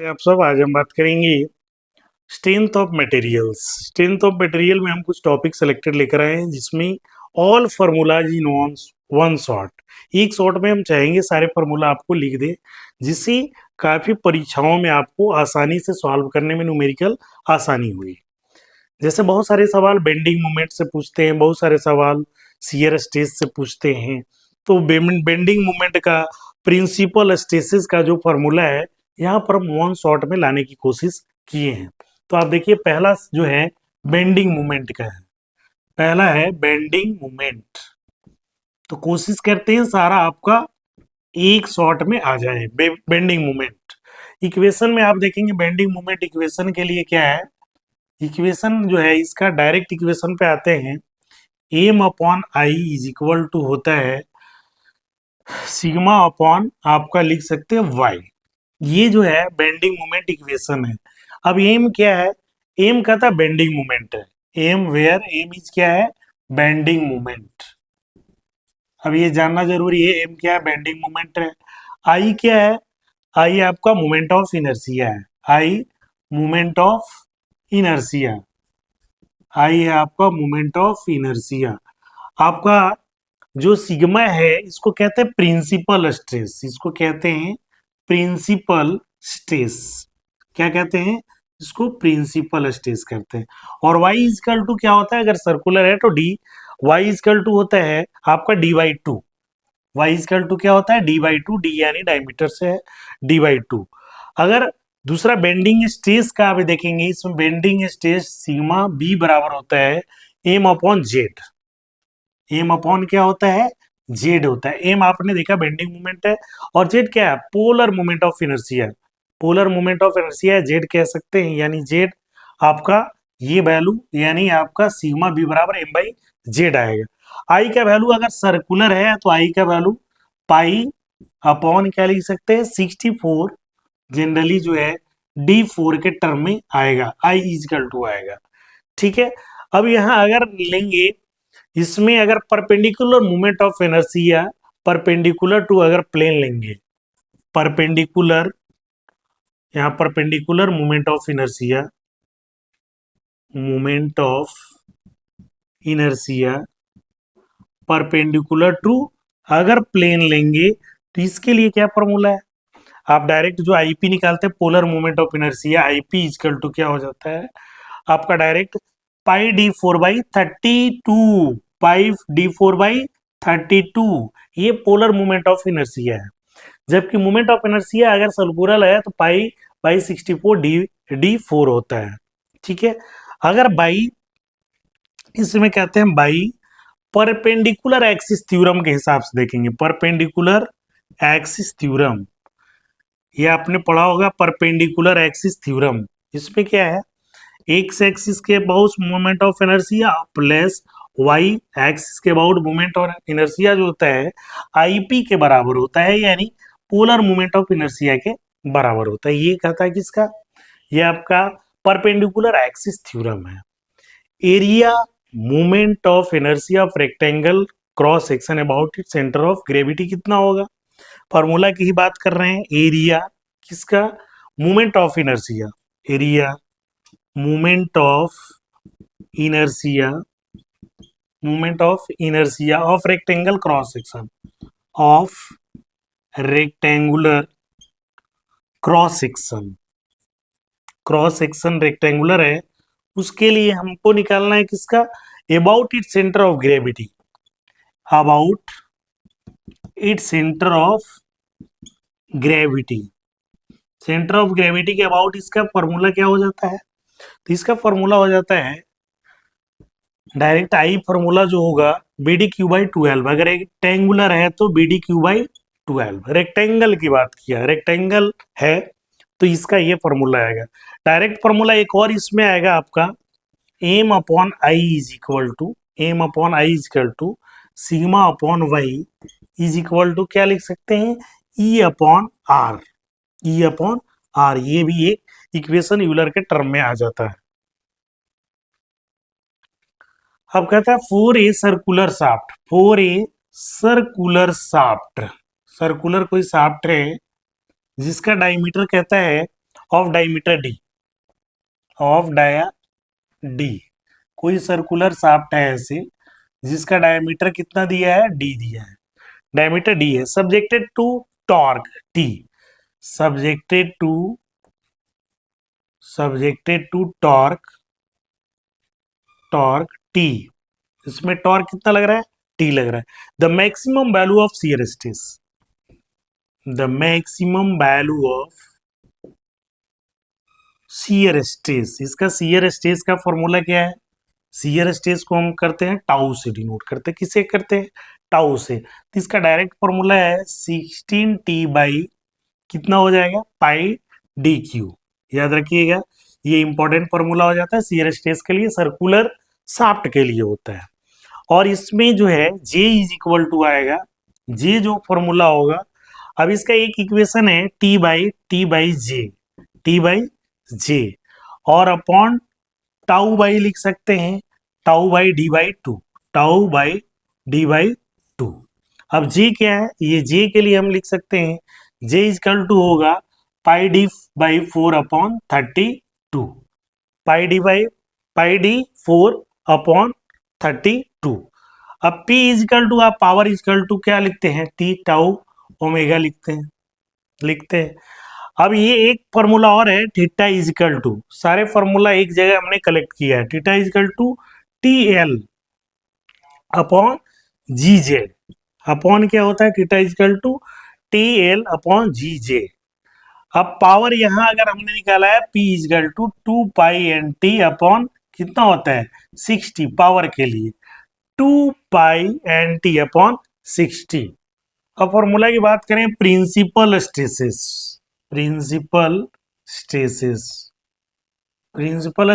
आप सब आज हम बात करेंगे strength of materials. Strength of material में हम कुछ टॉपिक सेलेक्टेड लेकर आए हैं जिसमें all formulas in one shot. एक शॉट में हम चाहेंगे सारे फार्मूला आपको लिख दे, जिससे काफी परीक्षाओं में आपको आसानी से सॉल्व करने में न्यूमेरिकल आसानी हुई। जैसे बहुत सारे सवाल बेंडिंग मोमेंट से पूछते हैं, बहुत सारे सवाल शियर स्ट्रेस से पूछते हैं। तो बेंडिंग मोमेंट का प्रिंसिपल स्ट्रेसेस का जो फॉर्मूला है यहाँ पर हम वन शॉट में लाने की कोशिश किए हैं। तो आप देखिए पहला जो है बेंडिंग मोमेंट का है, पहला है बेंडिंग मोमेंट। तो कोशिश करते हैं सारा आपका एक शॉट में आ जाए। बेंडिंग मोमेंट इक्वेशन में आप देखेंगे, बेंडिंग मोमेंट इक्वेशन के लिए क्या है, इक्वेशन जो है इसका डायरेक्ट इक्वेशन पे आते हैं। M upon I is equal to होता है सिग्मा अपॉन आपका लिख सकते हैं वाई। ये जो है बेंडिंग मोमेंट इक्वेशन है। अब एम क्या है, एम का था बेंडिंग मोमेंट है। एम वेयर एम इज क्या है, बेंडिंग मोमेंट। अब ये जानना जरूरी है, एम क्या है, बेंडिंग मोमेंट है। आई क्या है, आई आपका मोमेंट ऑफ इनर्सिया है। आई मोमेंट ऑफ इनर्सिया, आई है आपका मोमेंट ऑफ इनर्सिया। आपका जो सिग्मा है इसको कहते हैं प्रिंसिपल स्ट्रेस, इसको कहते हैं प्रिंसिपल स्ट्रेस। क्या कहते हैं इसको, प्रिंसिपल स्ट्रेस कहते हैं। और y इजकल टू क्या होता है, अगर सर्कुलर है तो d, y इजकल टू होता है आपका d/2। y इजकल टू क्या होता है, d/2, d यानी डायमीटर से है, d/2। अगर दूसरा बेंडिंग स्ट्रेस का आप देखेंगे, इसमें बेंडिंग स्ट्रेस सिग्मा b बराबर होता है m upon Z. M upon क्या होता है, जेड होता है। एम आपने देखा बेंडिंग मोमेंट है, और जेड क्या है, polar moment of inertia. Polar moment of inertia Z कह सकते हैं, यानी जेड आपका ये वैल्यू यानी आपका सिग्मा बी बराबर एम बाई जेड आएगा। आई का वैल्यू अगर सर्कुलर है तो आई का वैल्यू पाई अपॉन क्या लिख सकते हैं 64, जनरली जो है d4 के टर्म में आएगा, आई इजकल टू आएगा। ठीक है। अब यहाँ अगर लेंगे, इसमें अगर perpendicular moment of inertia perpendicular to अगर प्लेन लेंगे, परपेंडिकुलर यहाँ perpendicular moment of inertia, moment of inertia perpendicular to अगर प्लेन लेंगे, तो इसके लिए क्या फॉर्मूला है, आप डायरेक्ट जो आईपी निकालते हैं polar moment of inertia, IP equal to क्या हो जाता है आपका डायरेक्ट पाई d4/32, पाई d4/32। ये पोलर मोमेंट ऑफ इनर्शिया है। जबकि मोमेंट ऑफ इनर्शिया अगर सर्कुलर है तो पाई बाई 64 d4 होता है। ठीक है। अगर बाई, इसमें कहते हैं बाई परपेंडिकुलर एक्सिस थ्योरम के हिसाब से देखेंगे, परपेंडिकुलर एक्सिस थ्योरम, ये आपने पढ़ा होगा परपेंडिकुलर एक्सिस थ्योरम। इसमें क्या है, एक्स एक्सिस के about moment of inertia plus Y axis के अबाउट मोमेंट ऑफ इनर्शिया जो होता है आईपी के बराबर होता है, यानी पोलर मोमेंट ऑफ इनर्शिया के बराबर होता है। ये कहता है किसका, ये आपका परपेंडिकुलर एक्सिस थ्योरम है। Area moment of inertia of rectangle cross section about it centre of gravity कितना होगा, फॉर्मूला की ही बात कर रहे हैं। एरिया किसका, moment of inertia, area moment of inertia, moment of inertia of rectangle cross section, of rectangular cross section, cross section rectangular है, उसके लिए हमको निकालना है किसका, about it centre of gravity, about it centre of gravity. Centre of gravity के about इसका formula क्या हो जाता है, तो इसका फॉर्मूला हो जाता है डायरेक्ट आई फॉर्मूला जो होगा BD/12। अगर रेक्टेंगुलर है तो BD/12। रेक्टेंगल की बात किया, रेक्टेंगल है तो इसका ये फॉर्मूला आएगा। डायरेक्ट फॉर्मूला एक और इसमें आएगा आपका M upon I is equal to, M upon I is equal to sigma upon Y is equal to क्या लिख सकते हैं, E upon R, E upon R. ये भी एक इक्वेशन यूलर के टर्म में आ जाता है। अब कहता है for a circular shaft, for a circular shaft, circular कोई शाफ्ट है जिसका डायमीटर कहता है of diameter D, of dia D, कोई सर्कुलर शाफ्ट है ऐसे जिसका डायमीटर कितना दिया है, डी दिया है, डायमीटर डी है, subjected to torque T, subjected to torque, torque T, इसमें टॉर्क कितना लग रहा है, टी लग रहा है। The maximum value of shear stress, the maximum value of shear stress, इसका शियर स्ट्रेस का फॉर्मूला क्या है, शियर स्ट्रेस को हम करते हैं टाउ से डिनोट करते हैं, किसे करते हैं, टाउ से, तो इसका डायरेक्ट फॉर्मूला है 16t बाई कितना हो जाएगा, पाई डी क्यू, याद रखिएगा ये इंपॉर्टेंट फॉर्मूला हो जाता है शियर स्ट्रेस के लिए, सर्कुलर शाफ्ट के लिए होता है। और इसमें जो है J इज इक्वल टू आएगा, J जो फॉर्मूला होगा, अब इसका एक इक्वेशन है T बाई जे, और अपॉन टाउ बाई लिख सकते हैं, tau by D by two, tau by D by two. अब J क्या है, ये J के लिए हम लिख सकते हैं J इजकल टू होगा pi D by 4 upon 32, pi D 4 upon 32। अब P इजकल टू आप पावर इजकल टू क्या लिखते हैं, टी टाउ ओमेगा लिखते हैं। अब ये एक फॉर्मूला और है थीटा इजकल टू, सारे फॉर्मूला एक जगह हमने कलेक्ट किया है, theta equal to T L upon G J, upon क्या होता है, theta equal to T L upon G J. अब पावर यहां अगर हमने निकाला है P equal to 2 pi N T upon कितना होता है 60, पावर के लिए 2 पाई एन टी अपॉन 60। अब फॉर्मूला की बात करें, प्रिंसिपल स्ट्रेसेस, प्रिंसिपल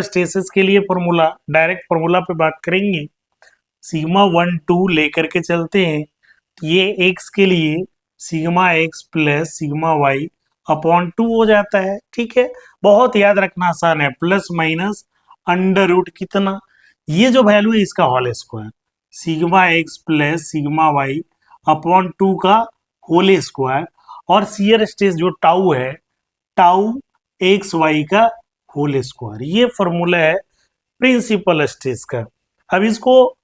स्ट्रेसेस के लिए फॉर्मूला, डायरेक्ट फॉर्मूला पे बात करेंगे, सिग्मा 1 2 लेकर के चलते हैं, ये x के लिए sigma x plus sigma y upon 2 हो जाता है, ठीक है, बहुत याद रखना आसान है, प्लस माइनस अंडर रूट कितना, ये जो वैल्यू है इसका whole square, sigma x plus sigma y upon 2 का होल स्क्वायर, और शियर स्ट्रेस जो टाउ है, टाउ एक्स वाई का होल स्क्वायर, ये फॉर्मूला है प्रिंसिपल स्ट्रेस का। अब इसको,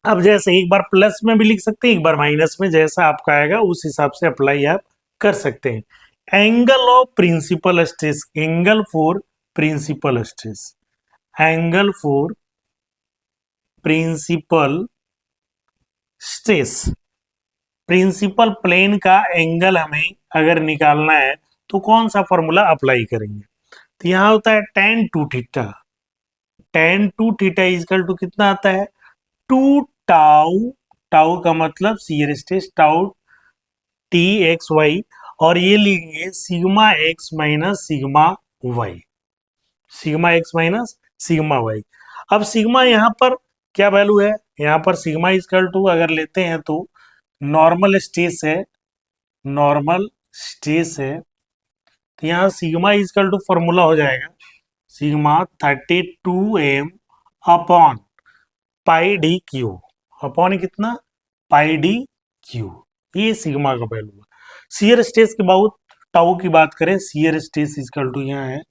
अब जैसे एक बार प्लस में भी लिख सकते हैं, एक बार माइनस में, जैसा आपका आएगा उस हिसाब से अप्लाई आप कर सकते हैं। Angle of principal stress, angle for principal stress, angle for principal stress, principal plane का एंगल हमें अगर निकालना है तो कौन सा फॉर्मूला अप्लाई करेंगे, तो यहां होता है tan 2 theta, tan 2 theta equal to कितना आता है 2 टाउ, टाउ का मतलब shear stress tau T X Y, और ये लिखेंगे sigma x minus sigma Y, sigma x minus sigma Y. अब सिग्मा यहाँ पर क्या वैल्यू है, यहाँ पर सिग्मा इजकल टू अगर लेते हैं तो नॉर्मल स्ट्रेस है, नॉर्मल स्ट्रेस है, तो यहाँ सिग्मा इजकल टू फॉर्मूला हो जाएगा sigma 32m upon pi D Q, upon कितना पाई डी क्यू, ये सिग्मा का वैल्यू है। शियर स्ट्रेस के बहुत टाउ की बात करें, शियर स्ट्रेस इजकल टू यहाँ है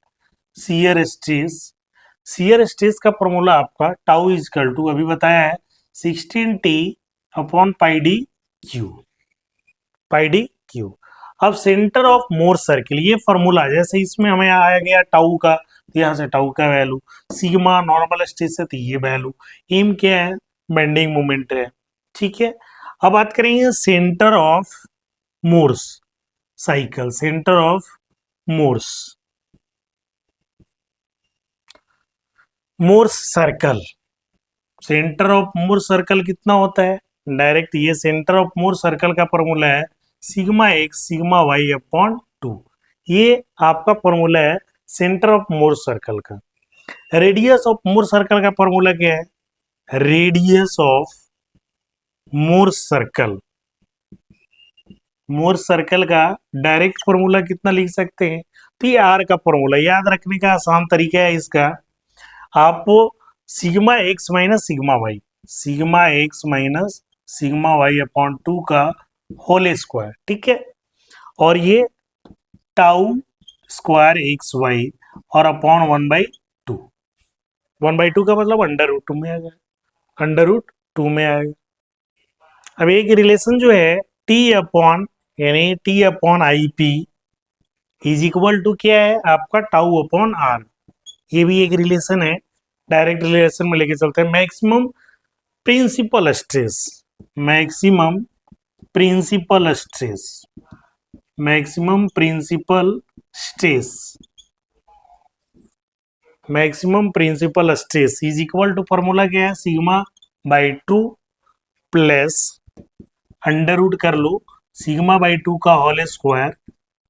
शियर स्ट्रेस, शियर स्ट्रेस का फॉर्मूला आपका टाउ इजकल टू अभी बताया है 16t upon pi D cube, pi D cube. अब सेंटर ऑफ मोर सर्किल, ये फॉर्मूला जैसे इसमें हमें आया गया टाउ का, तो यहाँ से टाउ का वैल्यू, सिग्मा नॉर्मल स्ट्रेस है तो ये वैल्यू, एम क्या है बेंडिंग मोमेंट है, ठीक है। अब बात करेंगे centre of Mohr's cycle, centre of Mohr's, Mohr's circle, centre of Mohr circle कितना होता है, डायरेक्ट ये सेंटर ऑफ मोर सर्कल का फॉर्मूला है sigma X sigma Y upon 2, ये आपका फॉर्मूला है सेंटर ऑफ मोर सर्कल का। रेडियस ऑफ मोर सर्कल का फॉर्मूला क्या है, radius of Mohr circle, Mohr circle का डायरेक्ट फॉर्मूला कितना लिख सकते हैं, तो ये आर का फॉर्मूला याद रखने का आसान तरीका है इसका, आपको sigma x minus sigma Y, sigma x minus sigma Y upon 2 का होल स्क्वायर, ठीक है, और ये टाउ स्क्वायर एक्स वाई और अपॉन 1/2। 1/2 का मतलब अंडर रूट टू में आ जाएगा, अंडर रूट टू में आएगा। अब एक रिलेशन जो है टी अपॉन यानी T upon I P is equal to क्या है आपका टाउ अपॉन आर, ये भी एक रिलेशन है, डायरेक्ट रिलेशन में लेके चलते हैं। Maximum principal stress, maximum principal stress, maximum principal stress, maximum principal stress is equal to formula क्या है sigma by two plus under root कर लो सिग्मा बाई टू का होल स्क्वायर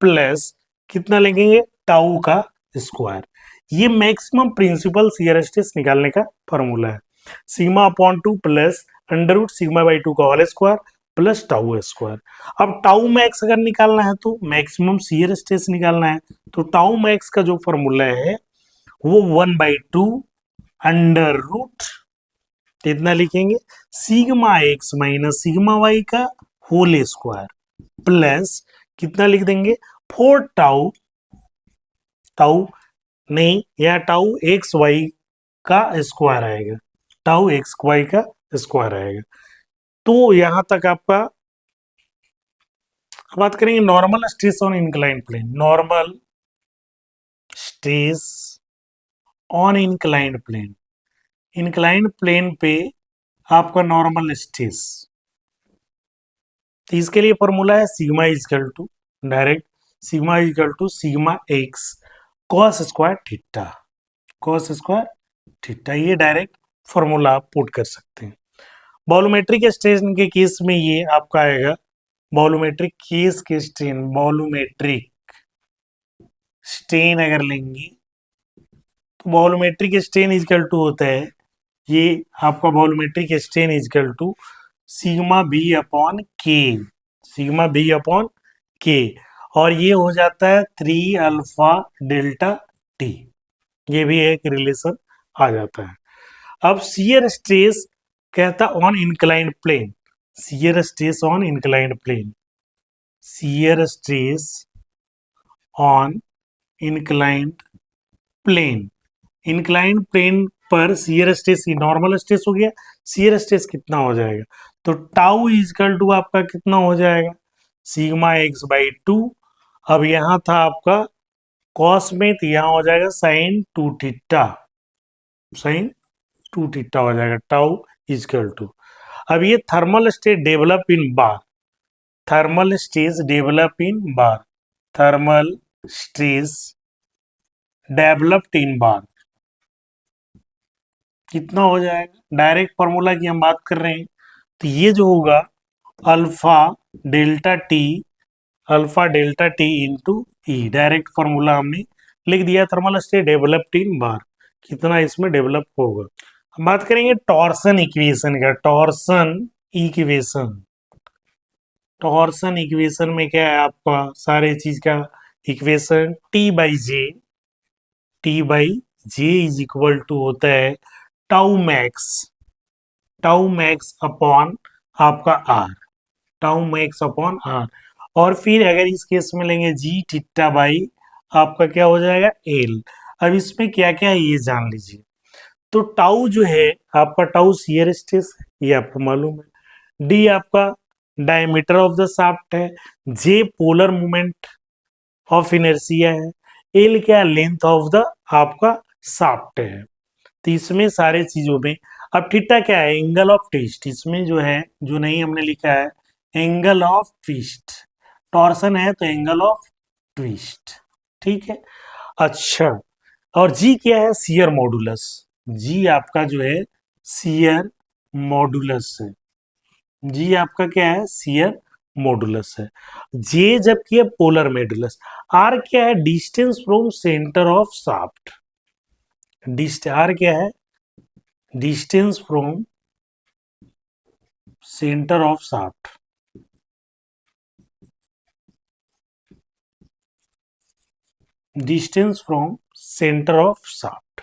प्लस कितना लिखेंगे टाउ का स्क्वायर। ये मैक्सिमम प्रिंसिपल शियर स्ट्रेस निकालने का फॉर्मूला है, sigma upon two plus under root sigma by two का whole square plus tau square. अब टाउ मैक्स अगर निकालना है तो मैक्सिमम शियर स्ट्रेस निकालना है, तो टाउ मैक्स का जो फॉर्मूला है वो 1/2 अंडर रूट कितना लिखेंगे sigma x minus sigma y का होल स्क्वायर प्लस कितना लिख देंगे 4 टाउ, टाउ नहीं या टाउ एक्स वाई का स्क्वायर आएगा, टाउ एक्स वाई का स्क्वायर आएगा। तो यहां तक आपका बात करेंगे normal stress on incline plane, normal stress on inclined plane, inclined plane पे आपका नॉर्मल स्ट्रेस, तो इसके लिए फॉर्मूला है sigma equal to direct sigma equal to sigma x cos square theta, cos square theta, ये डायरेक्ट फॉर्मूला आप put कर सकते हैं। वॉल्यूमेट्रिक स्ट्रेन के केस में ये आपका आएगा, वॉल्यूमेट्रिक केस के स्ट्रेन, वॉल्यूमेट्रिक स्ट्रेन अगर लेंगे तो वॉल्यूमेट्रिक स्ट्रेन इजकल टू होता है ये आपका volumetric strain equal to sigma b upon K, sigma b upon K, और ये हो जाता है 3 अल्फा डेल्टा टी, ये भी एक रिलेशन आ जाता है। अब शियर स्ट्रेस कहता on inclined plane, shear stress on inclined plane, shear stress on inclined plane, inclined plane पर शियर स्ट्रेस नॉर्मल स्ट्रेस हो गया, शियर स्ट्रेस कितना हो जाएगा तो टाउ इजकल टू आपका कितना हो जाएगा सिग्मा एक्स बाई टू। अब यहां था आपका कॉस में तो यहां हो जाएगा sine two theta, sine two theta हो जाएगा टाउ इजकल टू। अब ये thermal state develop in bar, thermal stress develop in bar, thermal stress developed in bar कितना हो जाएगा, डायरेक्ट फॉर्मूला की हम बात कर रहे हैं तो ये जो होगा alpha delta T, alpha delta T into E, direct formula हमने लिख दिया thermal state developed in bar, कितना इसमें डेवलप होगा। हम बात करेंगे टॉर्सन इक्वेशन का, टॉर्सन इक्वेशन, टॉर्सन इक्वेशन में क्या है आपका सारे चीज का equation T by J, T by J is equal to होता है tau max, tau max upon आपका R, tau max upon R, और फिर अगर इस केस में लेंगे जी थीटा बाई आपका क्या हो जाएगा एल। अब इसमें क्या क्या है ये जान लीजिए। तो टाउ जो है आपका टाउ शियर स्ट्रेस है ये आपको मालूम है, डी आपका डायमीटर ऑफ द शाफ्ट है, जे पोलर मोमेंट ऑफ इनर्शिया है, एल क्या लेंथ ऑफ द आपका शाफ्ट है। तो इसमें सारे चीजों में अब थीटा क्या है एंगल ऑफ ट्विस्ट, इसमें जो है जो नहीं हमने लिखा है एंगल ऑफ ट्विस्ट, टॉर्सन है तो एंगल ऑफ ट्विस्ट, ठीक है। अच्छा और जी क्या है शियर मॉडुलस, जी आपका जो है शियर मॉडुलस है, जी आपका क्या है शियर मॉडुलस है, जे जबकि है पोलर मॉडुलस, आर क्या है distance from centre of shaft, R क्या है distance from centre of shaft, distance from centre of shaft,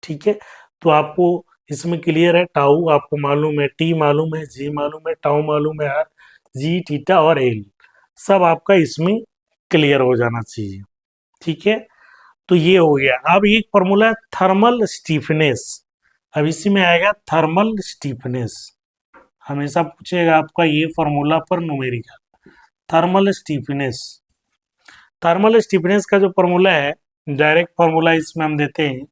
ठीक है। तो आपको इसमें क्लियर है टाउ आपको मालूम है, टी मालूम है, जी मालूम है, टाउ मालूम है, आर जी थीटा और एल सब आपका इसमें क्लियर हो जाना चाहिए, ठीक है, तो ये हो गया। अब एक फॉर्मूला है थर्मल स्टीफनेस। अब इसी में आएगा थर्मल स्टीफनेस, हमेशा पूछेगा आपका ये फॉर्मूला पर numerical. Thermal stiffness, thermal stiffness का जो फॉर्मूला है, डायरेक्ट फॉर्मूला इसमें हम देते हैं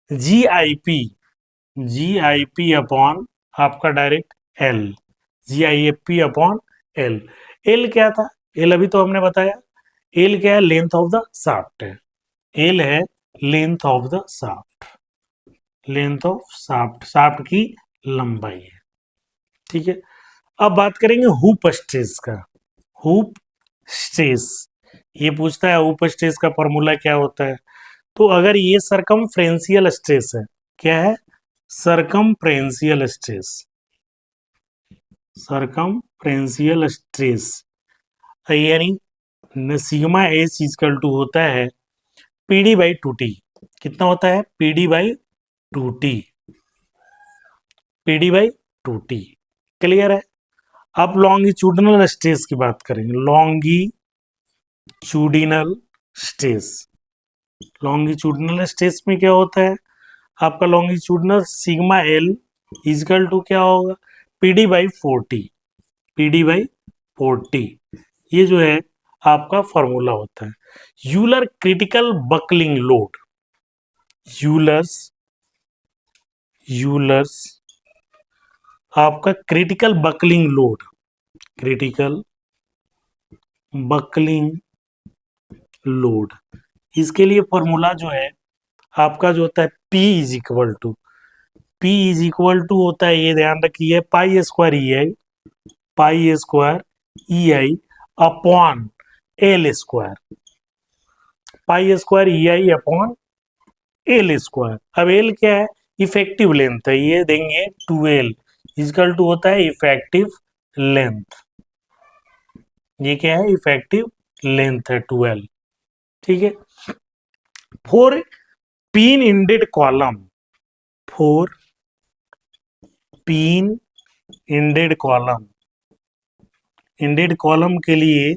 जी आई पी अपॉन आपका direct L, GIP upon L. L क्या था, एल अभी तो हमने बताया, एल क्या है, लेंथ ऑफ द शाफ्ट है। एल है length of the shaft, length of shaft, shaft की लंबाई है। ठीक है, अब बात करेंगे हुप स्ट्रेस का। हुप स्ट्रेस, ये पूछता है हुप स्ट्रेस का फॉर्मूला क्या होता है। तो अगर ये सरकमफ्रेंशियल स्ट्रेस है, क्या है, सरकमफ्रेंशियल स्ट्रेस, सरकमफ्रेंशियल स्ट्रेस यानी सिग्मा एच इक्वल टू होता है PD/2T। कितना होता है, PD/2T, PD/2T। क्लियर है। अब लॉन्गिट्यूडिनल स्ट्रेस की बात करेंगे, लॉन्गिट्यूडिनल स्ट्रेस। लॉन्गिट्यूडिनल स्ट्रेस में क्या होता है आपका, longitudinal sigma L equal to क्या होगा, PD/4T, PD/4T। ये जो है आपका फॉर्मूला होता है। Euler critical buckling load, Euler's आपका critical buckling load, critical buckling load, इसके लिए फॉर्मूला जो है आपका जो होता है P इज इक्वल टू होता है, ये ध्यान रखिए, पाई स्क्वायर अपॉन एल स्क्वायर, पाई स्क्वायर अपॉन एल स्क्वायर। अब एल क्या है, इफेक्टिव लेंथ है, ये देंगे 2L इजकल टू होता है इफेक्टिव लेंथ। ये क्या है, इफेक्टिव लेंथ है 2L। ठीक है, four pin ended column, four pin ended column, ended column के लिए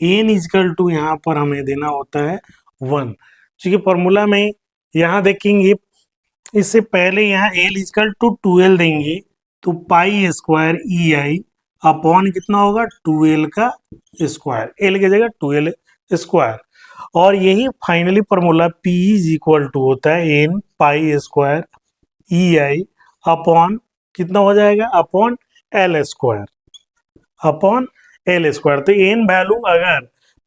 एन इजकल टू यहाँ पर हमें देना होता है 1। क्योंकि फॉर्मूला में यहाँ देखेंगे, इससे पहले यहाँ एल इजकल टू 2L देंगे, तो पाई स्क्वायर अपॉन कितना होगा, 2L का स्क्वायर, एल की जगह 2L स्क्वायर। और यही finally formula P is equal to होता है एन पाई स्क्वायर अपॉन कितना हो जाएगा, upon L square, upon L square. तो एन वैल्यू अगर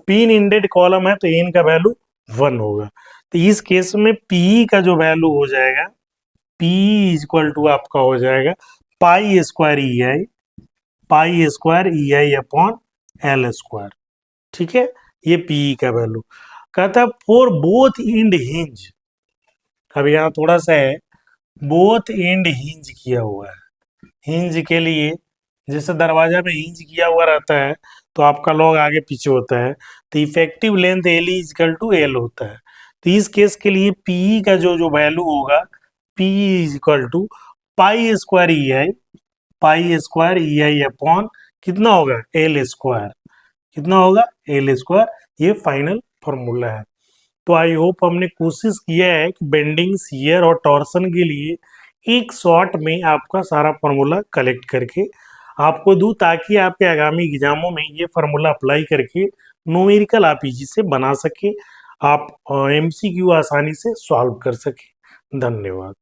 पिन इंडेड कॉलम है तो एन का वैल्यू 1 होगा। तो इस केस में पी का जो वैल्यू हो जाएगा, P इज इक्वल टू आपका हो जाएगा पाई स्क्वायर अपॉन एल स्क्वायर। ठीक है, ये पी का वैल्यू। कहता है फॉर बोथ एंड हिंज, अब यहाँ थोड़ा सा है, बोथ एंड हिंज किया हुआ है। हिंज के लिए जैसे दरवाजा में हिंज किया हुआ रहता है तो आपका लॉग आगे पीछे होता है, तो effective length L equal to L होता है। तो इस केस के लिए पी का जो वैल्यू होगा, P equal to pi square upon कितना होगा, एल स्क्वायर, कितना होगा, एल स्क्वायर। ये फाइनल फॉर्मूला है। तो आई होप हमने कोशिश किया है कि बेंडिंग, शियर और टॉर्सन के लिए एक शॉट में आपका सारा फार्मूला कलेक्ट करके आपको दूं, ताकि आपके आगामी एग्जामों में ये फार्मूला अप्लाई करके न्यूमेरिकल आप इजी से बना सके, आप MCQ आसानी से सॉल्व कर सके। धन्यवाद।